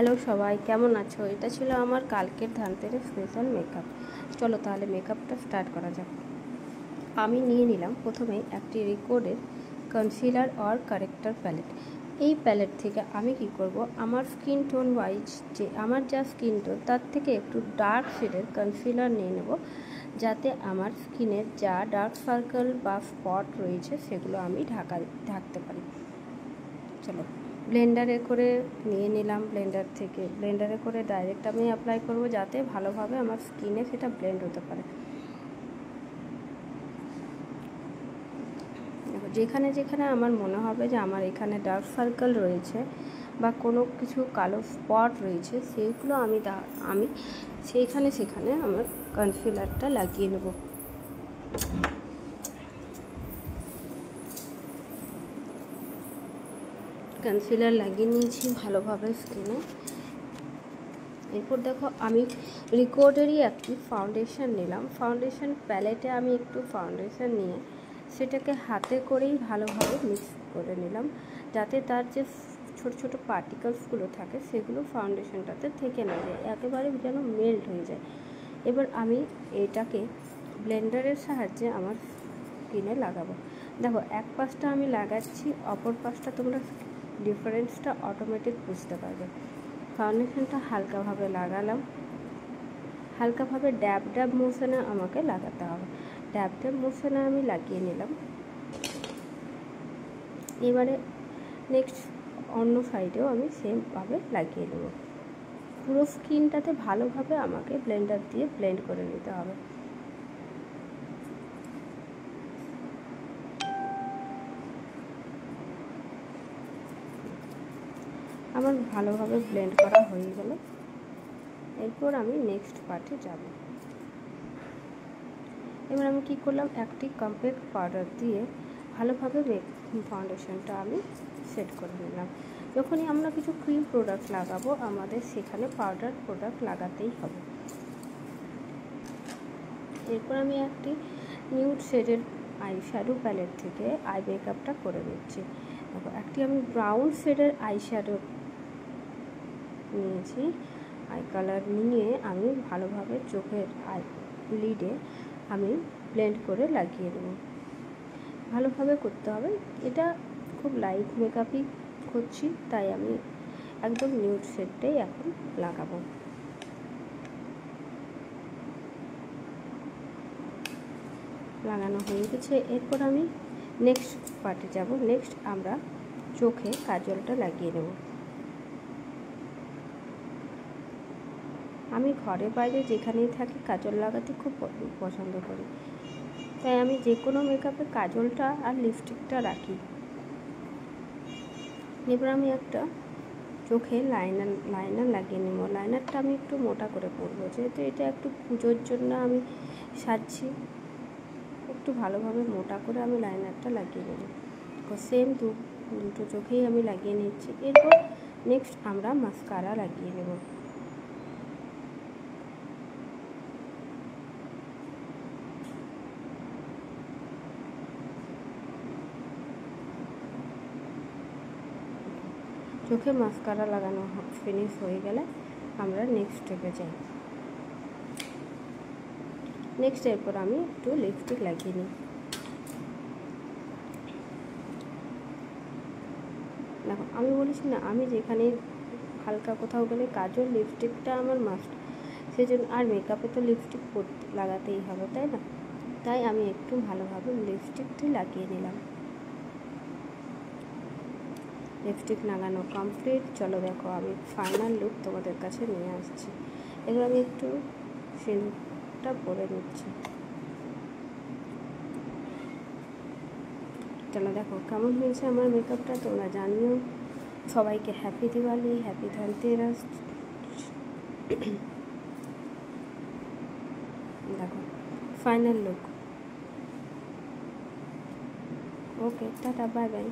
Hello সবাই, কেমন আছো? এটা ছিল আমার কালকের ধানতেরাস স্পেশাল মেকআপ। চলো তাহলে মেকআপটা স্টার্ট করা যাক। আমি নিয়ে নিলাম প্রথমে একটি রিকোডের কনসিলার অর কারেক্টার প্যালেট। এই প্যালেট থেকে আমি কি করব, আমার স্কিন টোন ওয়াইজ যে আমার যা স্কিন টোন তার থেকে একটু ডার্ক শেডের কনসিলার নিয়ে নেব, যাতে আমার স্কিনের যা ডার্ক সার্কেল বা স্পট রয়েছে সেগুলো আমি ঢাকতে পারি। চলো ব্লেন্ডারে করে নিয়ে নিলাম। ব্লেন্ডারে করে ডাইরেক্ট আমি অ্যাপ্লাই করব, যাতে ভালোভাবে আমার স্কিনে সেটা ব্লেন্ড হতে পারে। যেখানে যেখানে আমার মনে হবে যে আমার এখানে ডার্ক সার্কেল রয়েছে বা কোনো কিছু কালো স্পট রয়েছে, সেইগুলো আমি সেখানে আমার কনসিলারটা লাগিয়ে নেব। কনসিলার লাগিয়ে নিয়েছি ভালোভাবে স্কিনে। এরপর দেখো, আমি রিকোডেরই একটি ফাউন্ডেশন নিলাম। ফাউন্ডেশন প্যালেটে আমি একটু ফাউন্ডেশন নিয়ে সেটাকে হাতে করেই ভালোভাবে মিক্স করে নিলাম, যাতে তার যে ছোট ছোট পার্টিকেলসগুলো থাকে সেগুলো ফাউন্ডেশনটাতে থেকে না যায়, একেবারে যেন মেল্ট হয়ে যায়। এবার আমি এটাকে ব্লেন্ডারের সাহায্যে আমার স্কিনে লাগাবো। দেখো, এক পাশটা আমি লাগাচ্ছি, অপর পাশটা তোমরা ডিফারেন্সটা অটোমেটিক বুঝতে পারবে। ফাউন্ডেশনটা হালকাভাবে লাগালাম, হালকাভাবে ড্যাব ড্যাব মোশনে আমাকে লাগাতে হবে। ড্যাব ড্যাব মোশনে আমি লাগিয়ে নিলাম। এবারে নেক্সট অন্য সাইডেও আমি সেমভাবে লাগিয়ে নেব। পুরো স্কিনটাতে ভালোভাবে আমাকে ব্লেন্ডার দিয়ে ব্লেন্ড করে নিতে হবে। আমার ভালোভাবে ব্লেন্ড করা হয়ে গেল। এরপর আমি নেক্সট পার্টে যাব। এবার আমি কি করলাম, একটি কম্প্যাক্ট পাউডার দিয়ে ভালোভাবে ফাউন্ডেশনটা আমি সেট করে নিলাম। যখনই আমরা কিছু ক্রিম প্রোডাক্ট লাগাবো, আমাদের সেখানে পাউডার প্রোডাক্ট লাগাতেই হবে। এরপর আমি একটি নিউড শেডের আই শ্যাডো প্যালেট থেকে আই মেকআপটা করে নিচ্ছি। দেখো, একটি আমি ব্রাউন শেডের আই শ্যাডো নিয়েছি। আই কালার নিয়ে আমি ভালোভাবে চোখের আই লিডে আমি ব্লেন্ড করে লাগিয়ে দেবো। ভালোভাবে করতে হবে, এটা খুব লাইট মেকআপই করছি, তাই আমি একদম নিউড শেডটাই এখন লাগাবো। লাগানো হয়ে গেছে। এরপর আমি নেক্সট পার্টে যাব। নেক্সট আমরা চোখে কাজলটা লাগিয়ে নেব। আমি ঘরে বাইরে যেখানেই থাকি কাজল লাগাতে খুব পছন্দ করি, তাই আমি যে কোনো মেকআপে কাজলটা আর লিপস্টিকটা রাখি। এবার আমি একটা চোখে লাইনার লাগিয়ে নেব। লাইনারটা আমি একটু মোটা করে পরবো, যেহেতু এটা একটু পুজোর জন্য আমি সাজছি। একটু ভালোভাবে মোটা করে আমি লাইনারটা লাগিয়ে নেব। সেম দুটো চোখেই আমি লাগিয়ে নিচ্ছি। এরপর নেক্সট আমরা মাস্কারা লাগিয়ে নেব। চোখে মাস্কারা লাগানো ফিনিশ হয়ে গেলে আমরা নেক্সট স্টেপে যাই। নেক্সট এরপর আমি একটু লিপস্টিক লাগিয়ে নিই। দেখো, আমি বলেছি না, আমি যেখানে হালকা কোথাও গেলে কাজল লিপস্টিকটা আমার মাস্ট, সেজন্য আর মেকআপে তো লিপস্টিক লাগাতেই হবে, তাই না? তাই আমি একটু ভালোভাবে লিপস্টিকটি লাগিয়ে নিলাম। লিপস্টিক লাগানো কমপ্লিট। চলো দেখো, আমি ফাইনাল লুক তোমাদের কাছে নিয়ে আসছি। এগুলো আমি একটু সিঁদুরটা পরে নিচ্ছি। চলো দেখো কেমন হয়েছে আমার মেকআপটা, তোমরা জানিও। সবাইকে হ্যাপি দিওয়ালি, হ্যাপি ধনতেরাস। দেখো ফাইনাল লুক। ওকে, টাটা, বাই বাই।